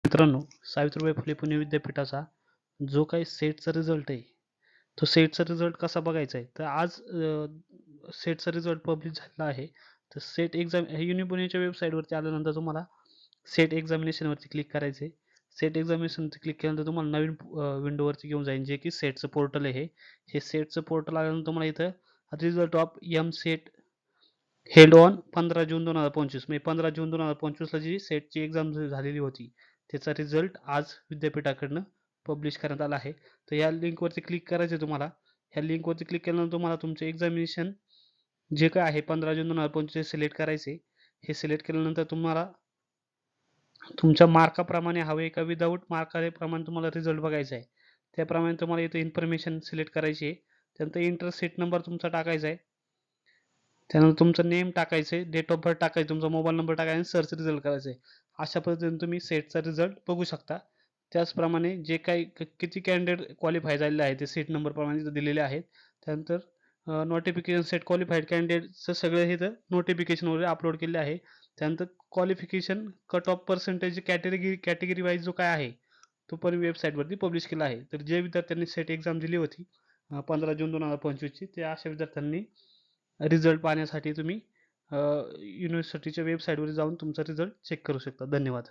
मित्रांनो, सावित्रीबाई फुले पुणे विद्यापीठाचा जो काही सेटचा रिझल्ट आहे, तो सेटचा रिझल्ट कसा बघायचा आहे? तर आज सेटचा रिझल्ट पब्लिश झालेला आहे. तर सेट एक्झाम हे युनि पुणेच्या वेबसाईटवरती आल्यानंतर तुम्हाला सेट एक्झामिनेशनवरती क्लिक करायचं आहे. सेट एक्झामिनेशनवरती क्लिक केल्यानंतर तुम्हाला नवीन विंडोवरती घेऊन जाईल, जे की सेटचं पोर्टल आहे हे. हे सेटचं पोर्टल आल्यानंतर तुम्हाला इथं result of M-set held on 15 जून 2025 म्हणजे 15 जून 2025 ला जी सेटची एक्झाम झालेली होती, त्याचा रिझल्ट आज विद्यापीठाकडनं पब्लिश करण्यात आला आहे. तर या लिंकवरती क्लिक करायचं आहे तुम्हाला. ह्या लिंकवरती क्लिक केल्यानंतर तुम्हाला तुमचे एक्झामिनेशन जे काय आहे 15 जून 2025 सिलेक्ट करायचे. हे सिलेक्ट केल्यानंतर तुम्हाला तुमच्या मार्काप्रमाणे हवे का विदाऊट मार्काप्रमाणे तुम्हाला रिझल्ट बघायचा आहे. त्याप्रमाणे तुम्हाला इथे इन्फॉर्मेशन सिलेक्ट करायची आहे. त्यानंतर इंटर सीट नंबर तुमचा टाकायचा आहे. त्यानंतर तुमचं नेम टाकायचं आहे, डेट ऑफ बर्थ टाकायचं, तुमचा मोबाईल नंबर टाकायचा आणि सर्च रिझल्ट करायचं आहे. अशा पद्धतीने तुम्ही सेटचा रिझल्ट बघू शकता. त्याचप्रमाणे जे काही किती कॅन्डिडेट क्वालिफाय झालेले आहेत ते सीट नंबरप्रमाणे इथं दिलेले आहेत. त्यानंतर नोटिफिकेशन सेट क्वालिफाईड कॅन्डिडेटचं सगळं हे इथं नोटिफिकेशन वगैरे अपलोड केले आहे. त्यानंतर qualification cut off percentage category wise जो काय आहे, तो पण वेबसाईटवरती पब्लिश केला आहे. तर जे विद्यार्थ्यांनी सेट एक्झाम दिली होती 15 जून 2025 ची, त्या अशा विद्यार्थ्यांनी रिझल्ट पाहण्यासाठी तुम्ही युनिव्हर्सिटीच्या वेबसाईटवर जाऊन तुमचा रिझल्ट चेक करू शकता. धन्यवाद.